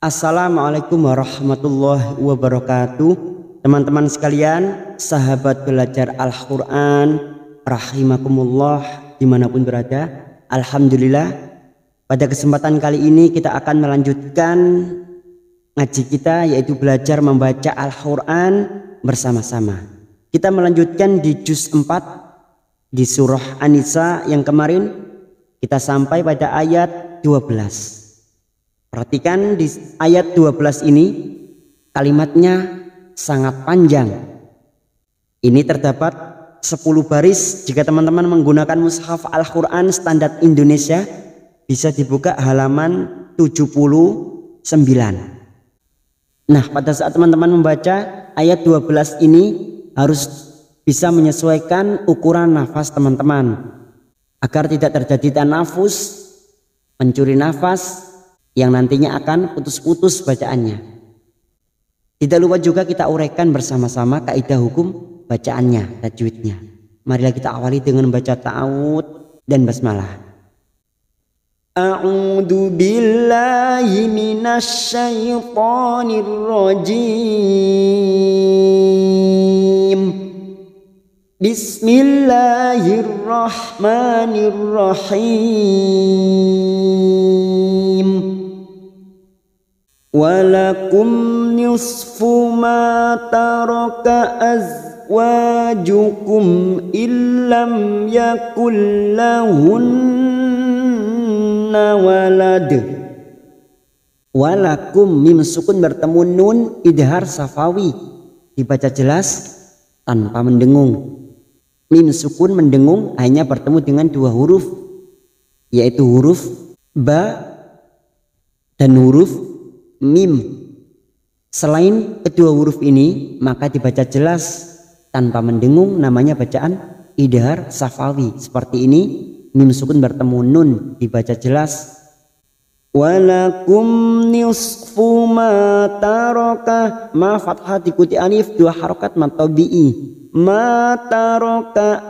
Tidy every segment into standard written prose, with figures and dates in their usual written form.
Assalamualaikum warahmatullahi wabarakatuh. Teman-teman sekalian, sahabat belajar Al-Quran rahimakumullah dimanapun berada. Alhamdulillah, pada kesempatan kali ini kita akan melanjutkan ngaji kita, yaitu belajar membaca Al-Quran bersama-sama. Kita melanjutkan di juz 4 di surah An-Nisa yang kemarin kita sampai pada ayat 12. Perhatikan di ayat 12 ini kalimatnya sangat panjang. Ini terdapat 10 baris. Jika teman-teman menggunakan mushaf Al-Quran standar Indonesia, bisa dibuka halaman 79. Nah, pada saat teman-teman membaca ayat 12 ini harus bisa menyesuaikan ukuran nafas teman-teman agar tidak terjadi tanafus, mencuri nafas yang nantinya akan putus-putus bacaannya. Tidak lupa juga kita uraikan bersama-sama kaidah hukum bacaannya, tajwidnya. Marilah kita awali dengan membaca ta'awud dan basmalah. A'udzu billahi minasy syaithanir rajim. Bismillahirrahmanirrahim. Walakum nisfu ma taraka azwajukum illam yakul lahunna walad. Walakum mim sukun bertemu nun idhar safawi, dibaca jelas tanpa mendengung. Mim sukun mendengung hanya bertemu dengan dua huruf, yaitu huruf ba dan huruf mim. Selain kedua huruf ini maka dibaca jelas tanpa mendengung, namanya bacaan idhar safawi. Seperti ini, mim sukun bertemu nun dibaca jelas. Walakum nisfu ma taraka, ma fathah diikuti alif, dua harokat matabi'i. Ma taraka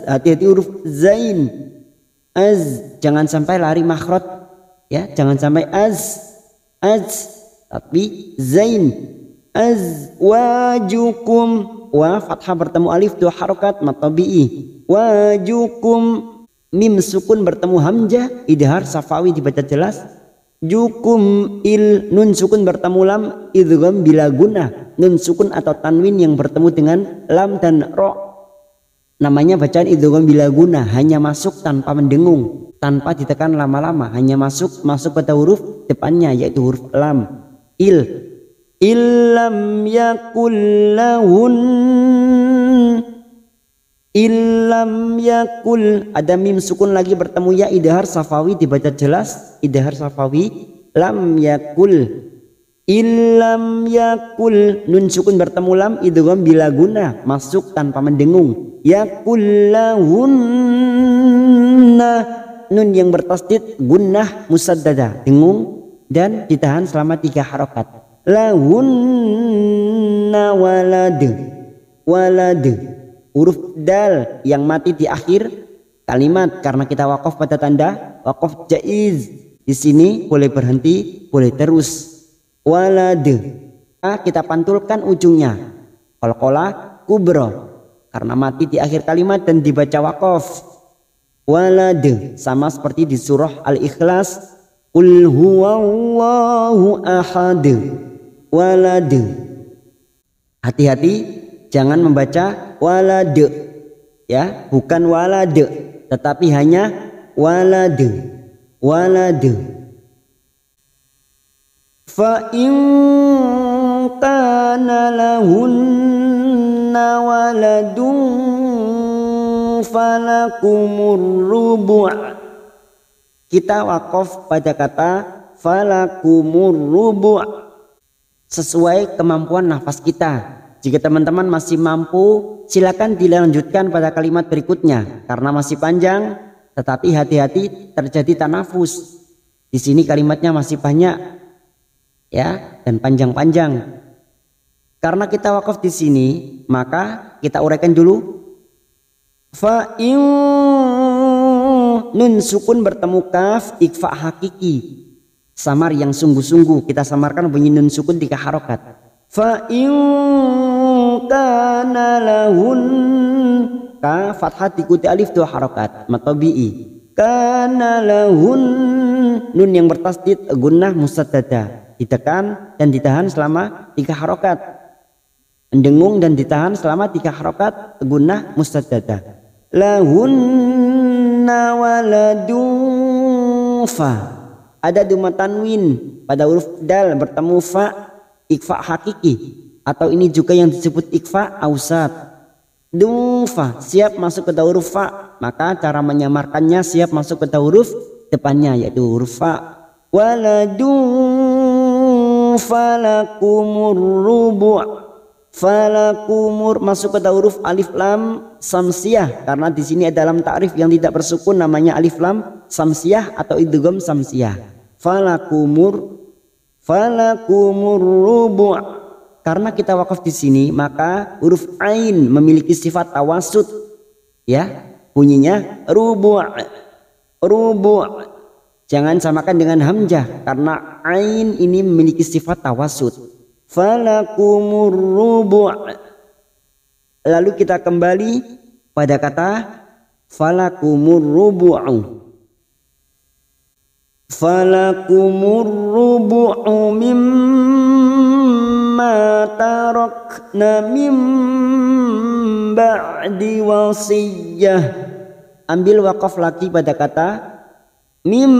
hati-hati huruf zain, jangan sampai lari makhraj ya, jangan sampai tapi zain. Azwajukum, wa fathah bertemu alif, dua harokat matabi'i. Wajukum, mim sukun bertemu hamzah idhar safawi dibaca jelas. Jukum il, nun sukun bertemu lam idgham bila gunnah, nun sukun atau tanwin yang bertemu dengan lam dan ro, namanya bacaan idgham bila gunnah, hanya masuk tanpa mendengung, tanpa ditekan lama-lama, hanya masuk pada huruf depannya, yaitu huruf lam. Illam yakul lahun, illam yakul, ada mim sukun lagi bertemu ya idhar safawi dibaca jelas, idhar safawi. Lam yakul, illam yakul, nun sukun bertemu lam idgham bila gunnah, masuk tanpa mendengung. Yakul lahunna, nun yang bertasdid gunnah musaddada, dengung dan ditahan selama 3 harokat. Lahunna walad, huruf dal yang mati di akhir kalimat karena kita wakaf pada tanda wakaf jaiz. Di sini boleh berhenti, boleh terus. Walad, kita pantulkan ujungnya. Qalqalah kubra karena mati di akhir kalimat dan dibaca wakaf. Walad sama seperti di surah Al-Ikhlas. Qul huwallahu ahad. Walad. Hati-hati, jangan membaca walad ya, bukan walad, tetapi hanya walad. Fa in kana lahunna waladun falakumur rubu'. Kita wakaf pada kata falakumur rubu' sesuai kemampuan nafas kita. Jika teman-teman masih mampu, silakan dilanjutkan pada kalimat berikutnya karena masih panjang, tetapi hati-hati terjadi tanafus. Di sini kalimatnya masih banyak ya dan panjang-panjang. Karena kita wakaf di sini, maka kita uraikan dulu. Fa in nun sukun bertemu kaf ikfa hakiki. samar yang sungguh-sungguh, kita samarkan bunyi nun sukun 3 harokat. Fa in kana lahun, ka fathah diikuti alif 2 harokat matobi'i. Kana lahun, nun yang bertasdid gunnah musaddadah, ditekan dan ditahan selama 3 harokat. Mendengung dan ditahan selama 3 harokat gunnah musaddadah. Lahunna waladun fa, ada duma tanwin pada huruf dal bertemu fa, ikfa hakiki, atau ini juga yang disebut ikfa ausat. Dufa siap masuk ke huruf fa, maka cara menyamarkannya siap masuk ke huruf depannya yaitu huruf fa. Waladun falakumur rubu', falakumur masuk ke huruf alif lam samsiyah, karena di sini ada lam ta'rif yang tidak bersukun namanya alif lam samsiyah atau idgham samsiyah. Falakumur rubu'. Karena kita wakaf di sini maka huruf ain memiliki sifat tawasud, ya, bunyinya rubu'. Jangan samakan dengan hamzah karena ain ini memiliki sifat tawasud. Falakumur rubu'. Lalu kita kembali pada kata falakumur rubu'u. Falakumur rubu'u mimma tarakna mim ba'di wasiyah. Ambil wakaf lagi pada kata mim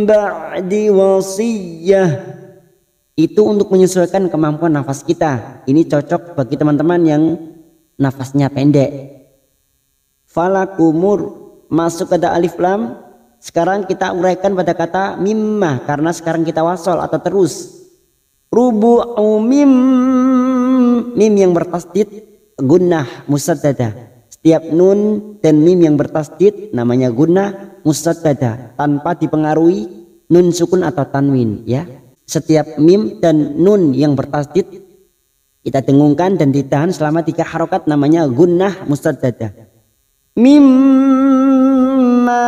ba'di wasiyah. Itu untuk menyesuaikan kemampuan nafas kita. Ini cocok bagi teman-teman yang nafasnya pendek. Falakumur masuk pada alif lam. Sekarang kita uraikan pada kata mimma karena sekarang kita wasol atau terus. Rubu'u mim yang bertasdid gunnah musaddadah. Setiap nun dan mim yang bertasdid namanya gunnah musaddadah tanpa dipengaruhi nun sukun atau tanwin, ya. Setiap mim dan nun yang bertasdid kita dengungkan dan ditahan selama 3 harokat namanya gunnah musaddadah. Mimma,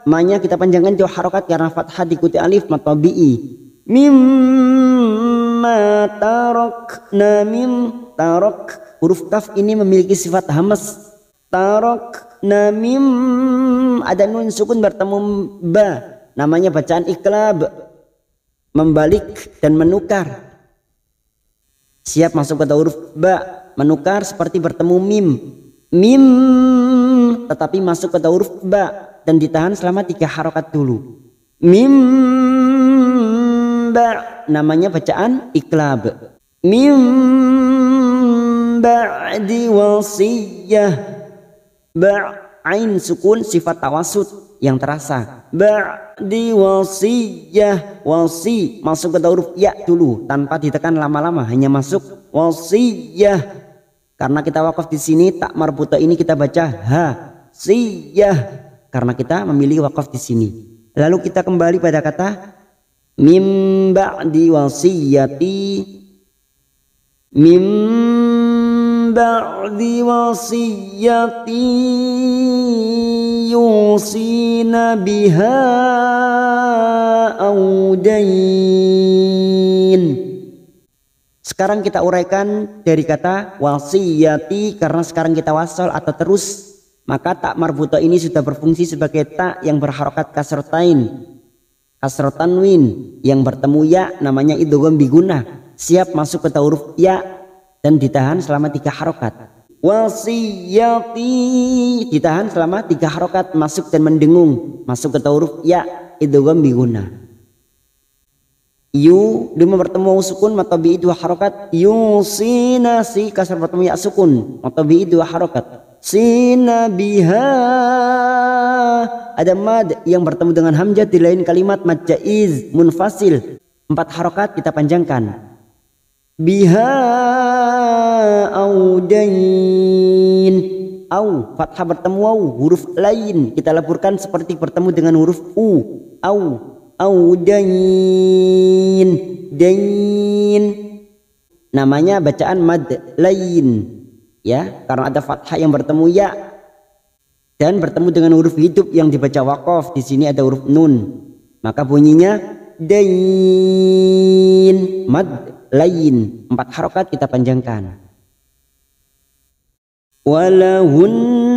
ma-nya kita panjangkan 2 harokat karena fathah diikuti alif matobi'i. Mimma tarakna mim, tarak huruf kaf ini memiliki sifat hamas. Tarakna mim ada nun sukun bertemu ba, namanya bacaan iklab, membalik dan menukar. Siap masuk ke huruf ba, menukar seperti bertemu mim. Mim tetapi masuk ke huruf ba dan ditahan selama 3 harokat dulu. Mim ba namanya bacaan iklab. Mim ba'di wasiyah. Ba ain sukun sifat tawasud yang terasa. Ba'di wasiyah. Wasi masuk ke huruf ya dulu tanpa ditekan lama-lama, hanya masuk wasiyah. Karena kita wakaf di sini tak marbuta ini kita baca ha siyah karena kita memilih wakaf di sini. Lalu kita kembali pada kata mim ba'di wasiyati. Mim ba'di wasiyati yusina biha audain. Sekarang kita uraikan dari kata wasiyati karena sekarang kita wasol atau terus, maka tak marbuta ini sudah berfungsi sebagai tak yang berharokat kasrotain, kasrotanwin yang bertemu ya namanya idgham bigunnah. Siap masuk ke huruf ya dan ditahan selama 3 harokat. Wasiyati ditahan selama 3 harokat masuk dan mendengung masuk ke huruf ya idgham bigunnah. Yu duma bertemu sukun matobi'i 2 harokat. Yusina si kasar bertemu ya sukun matobi'i 2 harokat. Sina biha ada mad yang bertemu dengan hamzah di lain kalimat mad jaiz munfasil 4 harokat kita panjangkan. Biha audain. Au fathah bertemu waw huruf lain kita leburkan seperti bertemu dengan huruf u. Audain dain namanya bacaan mad lain, ya, karena ada fathah yang bertemu ya dan bertemu dengan huruf hidup yang dibaca waqaf. Di sini ada huruf nun, maka bunyinya dain, mad lain, 4 harokat kita panjangkan. Walahunna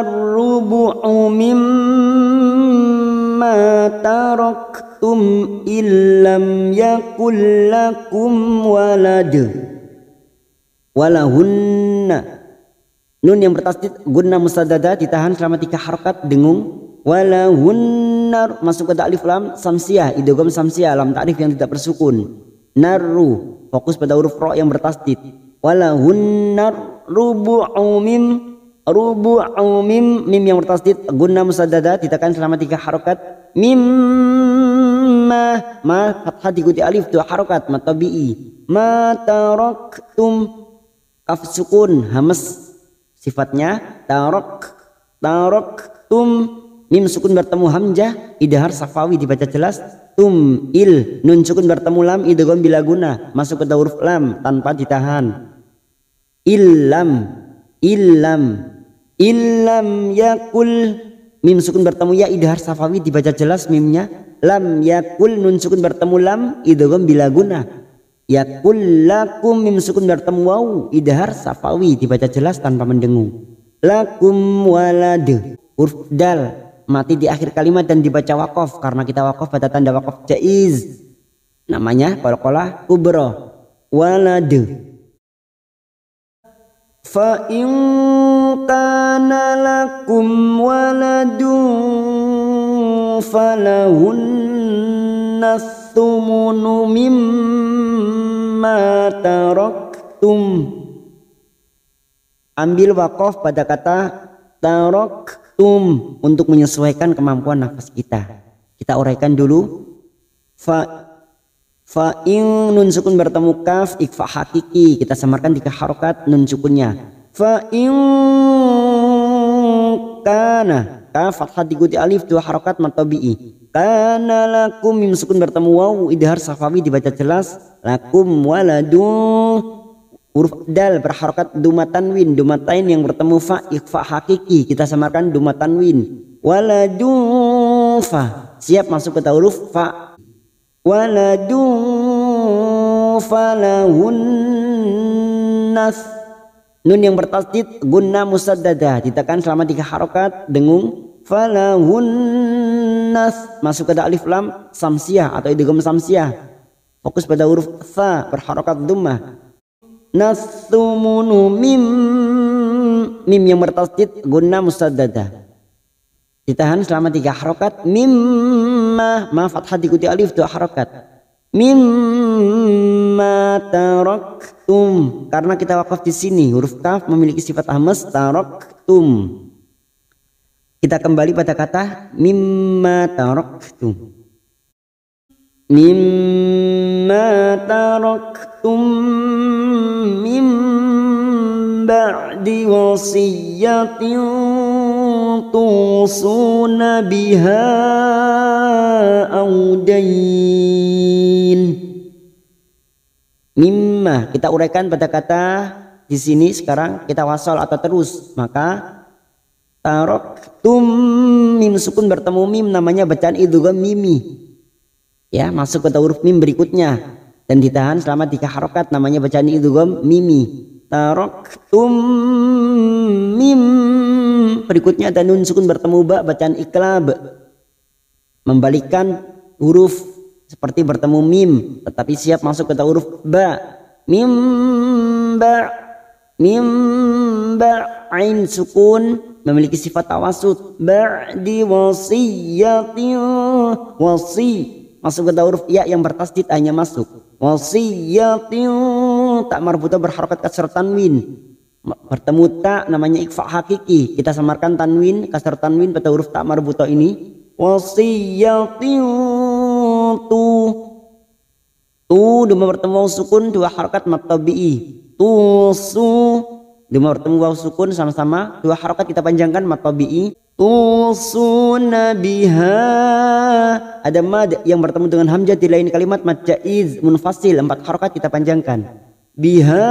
rubu'u mimma taraktum illam yakul lakum walad. Walahunna, nun yang bertasdid gunnah musaddadah ditahan selama 3 harokat dengung. Walahunna masuk ke alif lam samsiah, idgham samsiah, lam ta'rif yang tidak bersukun. Narru fokus pada huruf ro yang bertasdid. Walahunna rubu'u mim mim yang bertasdid gunnah musaddadah ditekan selama 3 harokat. Mimma ma fathah diikuti alif 2 harokat mad tabi'i. Ma taraktum kaf sukun hamas sifatnya taraktum, mim sukun bertemu hamzah idhar safawi dibaca jelas. Tum il nun sukun bertemu lam idgham bila guna masuk ke huruf lam tanpa ditahan. Illam yakul, mim sukun bertemu ya idhar safawi dibaca jelas mimnya. Lam yakul nun sukun bertemu lam idgham bila guna. Yakul lakum, mim sukun bertemu waw idhar safawi dibaca jelas tanpa mendengung. Lakum walad, huruf dal mati di akhir kalimat dan dibaca waqaf karena kita waqaf pada tanda waqaf jaiz, namanya qalqalah kubra. Walad. Fa in kana lakum waladun falahunna thumunu mimma taraktum. Ambil waqaf pada kata taraktum untuk menyesuaikan kemampuan nafas kita. Kita uraikan dulu. Fa in nun sukun bertemu kaf ikhfa hakiki kita samarkan 3 harokat nun sukunnya. Fa in kana kaf fathah diikuti alif 2 harokat mad tabi'i. Kana lakum, mim sukun bertemu waw idhar safawi dibaca jelas. Lakum waladun, huruf dal berharokat duma tanwin, dumatain yang bertemu fa ikhfa hakiki kita samarkan duma tanwin. Waladun fa siap masuk ke huruf fa. Waladun falahunnas, nun yang bertasdid gunnah musaddadah ditekan selama 3 harokat dengung. Falahunnas masuk ke alif lam samsiah atau idgham samsiah, fokus pada huruf tha berharokat dhammah. Nasumunu mim yang bertasdid gunnah musaddadah ditahan selama 3 harokat. Mimma ma fathah diikuti alif 2 harokat. Mimma taraktum karena kita wakaf di sini huruf kaf memiliki sifat ahmas taraktum. Kita kembali pada kata mimma taraktum. Mimma taraktum mim ba'di wasiyatin tusuna biha audain. Mimma kita uraikan pada kata di sini sekarang kita wasal atau terus, maka taraktum mim sukun bertemu mim namanya bacaan idgham mimi ya, masuk ke huruf mim berikutnya dan ditahan selama 3 harokat namanya bacaan idgham mimi. Taraktum mim berikutnya ada nun sukun bertemu ba bacaan iklab, membalikkan huruf seperti bertemu mim tetapi siap masuk ke huruf ba. Mim ba ain sukun memiliki sifat tawasud. Ba'di wasiyatin wasi masuk ke huruf ya yang bertasdid hanya masuk. Wasiyatin tak marbuta berharokat kasr tanwin bertemu tak namanya ikhfa hakiki kita samarkan tanwin kasr tanwin pada huruf tak marbuta ini. Wasiyatin tu duma bertemu waw sukun 2 harokat mad tabi'i. Tusu duma bertemu waw sukun sama-sama 2 harokat kita panjangkan mad tabi'i. Tusuna biha ada mad yang bertemu dengan hamzah di lain kalimat mad jaiz munfasil 4 harokat kita panjangkan. Biha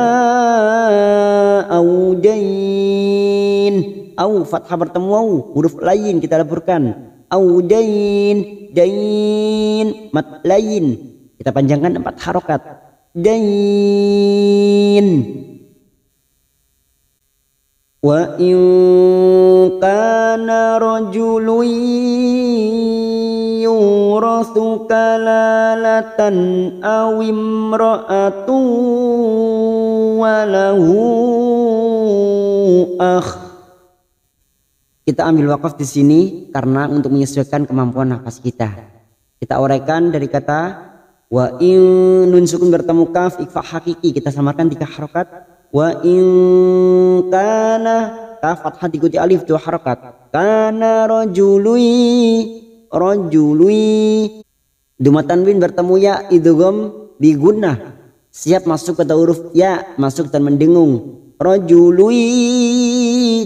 audain au fathah bertemu waw huruf lain kita leburkan. Audain, dain, mat lain. Kita panjangkan 4 harokat. Dain. Wa in kana rajulun yurathu kalalatan aw imra'atun walahu akh. Kita ambil wakaf di sini karena untuk menyesuaikan kemampuan nafas kita. Kita uraikan dari kata wa in, nun sukun bertemu kaf ikhfa hakiki, kita samarkan 3 harokat. Wa in kana, kaf fathah diikuti alif 2 harokat. Kana rajului, duma tanwin bertemu ya idgham bi gunnah, siap masuk ke huruf ya, masuk dan mendengung. Rajului,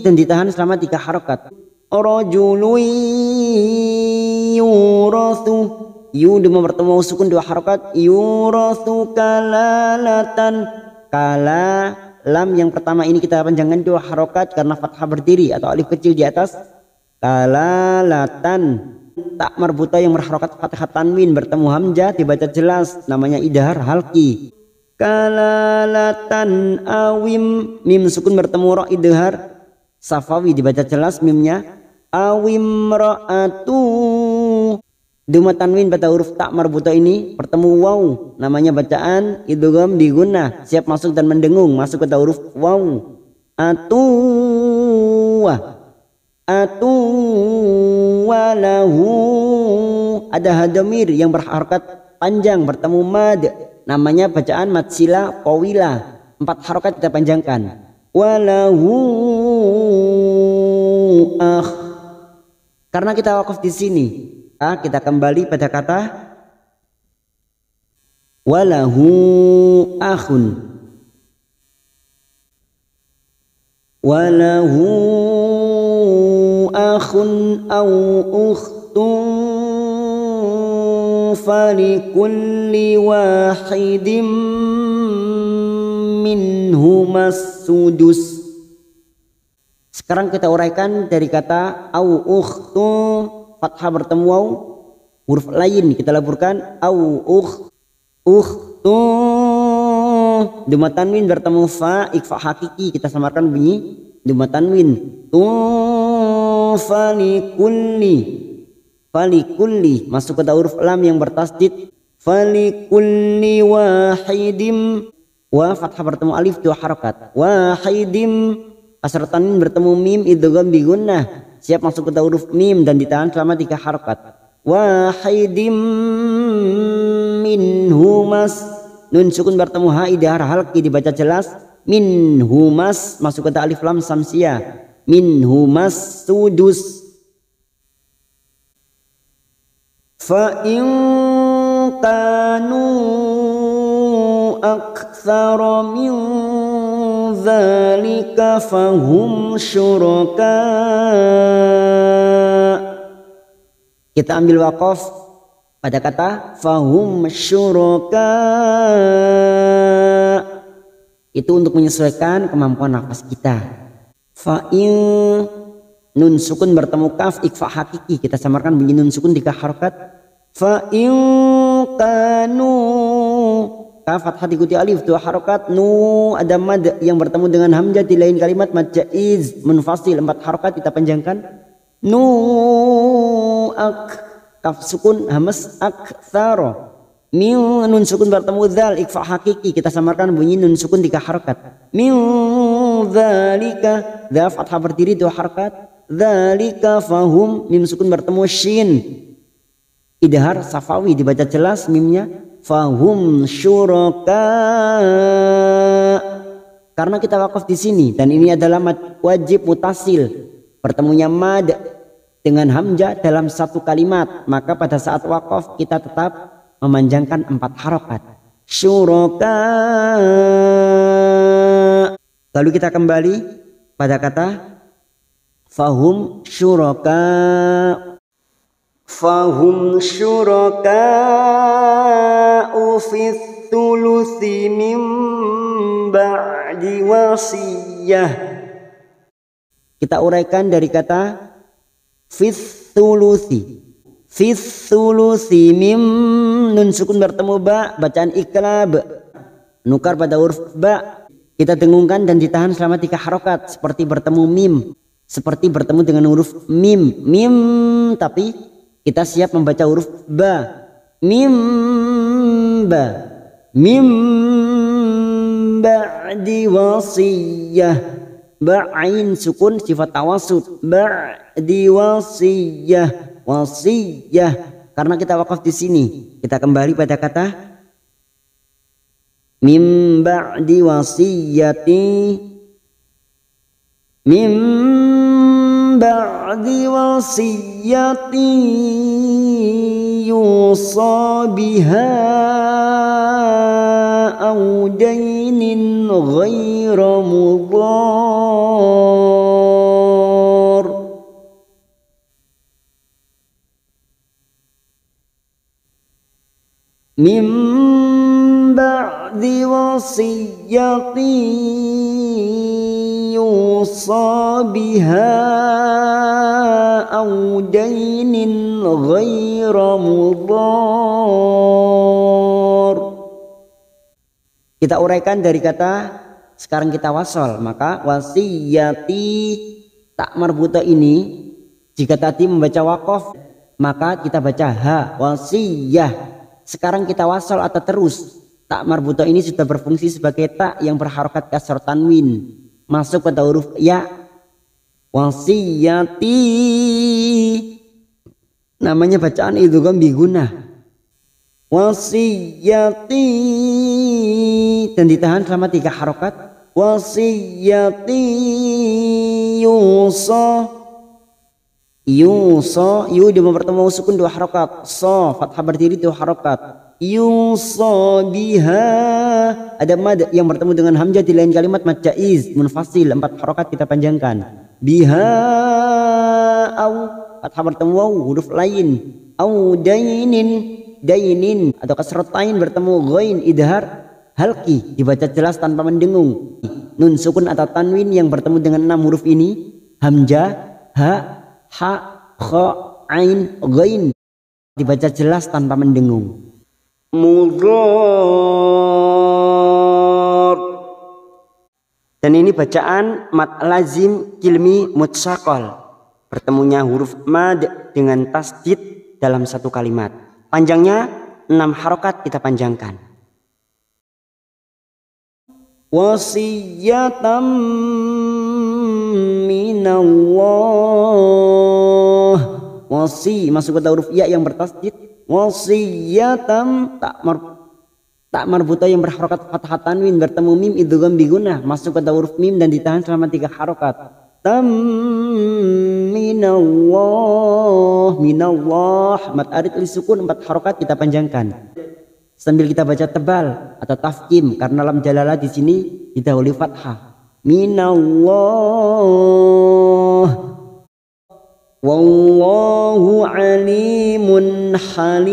dan ditahan selama 3 harokat. Rajului yurathu, yu duma bertemu sukun 2 harokat. Yurathu kalalatan, kala lam yang pertama ini kita panjangkan 2 harokat karena fathah berdiri atau alif kecil di atas. Kalalatan, tak marbuta yang berharokat fathah tanwin bertemu hamzah dibaca jelas, namanya idhar halki. Kalalatan awim, mim sukun bertemu ro idhar safawi dibaca jelas mimnya. Awim ra'atu, duma tanwin pada huruf tak marbuta ini bertemu waw, namanya bacaan idgham di gunnah, siap masuk dan mendengung, masuk ke huruf waw. Atu walahu, ada hadamir yang berharokat panjang bertemu mad, namanya bacaan mad sila qawila, 4 harokat kita panjangkan. Walahu akh. Karena kita wakaf di sini, kita kembali pada kata walahu akhun. Walahu akhun au ukhtun falikulli wahidin minhumas sudus. Sekarang kita uraikan dari kata au ukhtu, fathah bertemu waw, huruf lain kita laburkan au ukhtu, duma tanwin bertemu fa ikhfa hakiki, kita samarkan bunyi duma tanwin. Tu falikulli masuk ke huruf lam yang bertasdid. Falikulli wahidim, wa fathah bertemu alif 2 harokat. Wahidim, kasar tanwin bertemu mim idgham bi gunnah, siap masuk ke huruf mim dan ditahan selama 3 harokat. Wahidim minhumas, nun sukun bertemu ha idhar halqi dibaca jelas. Minhumas masuk ke alif lam samsiyah. Minhumas sudus. Fa in kanu aktsara min dzalika fahum syuraka. Kita ambil waqaf pada kata fahum syuraka, itu untuk menyesuaikan kemampuan nafas kita. Fa in, nun sukun bertemu kaf ikhfa hakiki, kita samarkan bunyi nun sukun 3 harokat. Fa in kanu, kaf fathah diikuti alif 2 harokat. Nu ada mad yang bertemu dengan hamzah di lain kalimat, mad jaiz munfasil 4 harokat kita panjangkan. Nu kaf sukun hamas aktsara. Min, nun sukun bertemu dzal ikhfa hakiki, kita samarkan bunyi nun sukun 3 harokat. Min dzalika, dza fathah berdiri 2 harokat. Dzalika fahum, mim sukun bertemu shin idhar safawi dibaca jelas mimnya. Fahum syuraka, karena kita wakaf di sini dan ini adalah mad wajib mutasil, bertemunya mad dengan hamzah dalam satu kalimat, maka pada saat wakaf kita tetap memanjangkan 4 harokat. Syuraka. Lalu kita kembali pada kata fahum syuraka. Fahum syuraka fi thuluthi min ba'di wasiyah. Kita uraikan dari kata Fis thuluthi. Fis thuluthi. Mim nun sukun bertemu ba, bacaan iklab. Nukar pada huruf ba. Kita dengungkan dan ditahan selama 3 harokat. Seperti bertemu mim. Seperti bertemu dengan huruf mim. Mim tapi kita siap membaca huruf ba. Mim ba. Mim ba'di wasiyah. Ba'in sukun sifat tawasud. Ba'di wasiyah. Wasiyah. Karena kita wakaf di sini. Kita kembali pada kata mim ba'di wasiyati. Mim ba'di wasiyati yusa biha aw dainin ghaira mudhar. Mim ba'di wasiyati yusa biha aw dainin ghaira mudhar. Kita uraikan dari kata sekarang kita wasol, maka wasiyati tak marbuta ini jika tadi membaca wakof maka kita baca ha wasiyah. Sekarang kita wasol atau terus tak marbuta ini sudah berfungsi sebagai tak yang berharokat kasar tanwin masuk pada huruf ya. Wasiyati namanya bacaan idgham bigunah. Wasiyati dan ditahan selama 3 harokat. Wasiyati yusa. Yusa yu dia bertemu sukun 2 harokat. So fathah berdiri 2 harokat. Yusa biha ada mad yang bertemu dengan hamzah di lain kalimat mad jaiz munfasil 4 harokat kita panjangkan. Biha au fathah bertemu waw huruf lain. Au dainin dainin atau kasratain bertemu ghain idhar halqi dibaca jelas tanpa mendengung. Nun sukun atau tanwin yang bertemu dengan 6 huruf ini hamzah ha ha kha ain ghain dibaca jelas tanpa mendengung. Mudhar. Dan ini bacaan mad lazim kilmi mutsaqal. Bertemunya huruf mad dengan tasdid dalam satu kalimat. Panjangnya 6 harokat kita panjangkan. Wasiyatam minallah. Wasi masuk ke huruf ya yang bertasdid. Wasiyatam tak marbuta yang berharokat fathah tanwin bertemu mim idgham bigunah masuk ke huruf mim dan ditahan selama 3 harokat. Tam minallah. Minallah mad arid li sukun 4 harokat kita panjangkan sambil kita baca tebal atau tafkim karena lam jalalah di sini didahului fathah. Minallah. Wallahu alimun halim.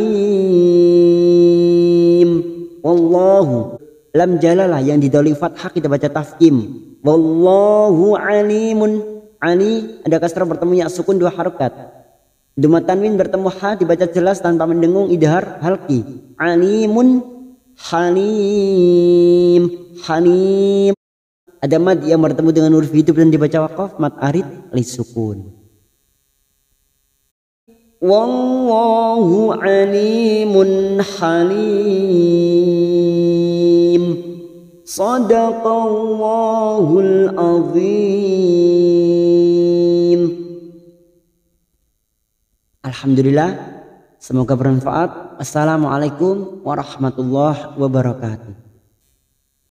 Wallahu lam jalalah yang didahului fathah kita baca tafkim. Wallahu alimun. Ali ada kasrah bertemu ya sukun 2 harokat. Duma tanwin bertemu ha dibaca jelas tanpa mendengung idhar halqi. Alimun halim. Halim ada mad yang bertemu dengan huruf hidup dan dibaca waqaf mad arid li sukun. Wallahu alimun halim. Sadaqallahul azim. Alhamdulillah, semoga bermanfaat. Assalamualaikum warahmatullahi wabarakatuh.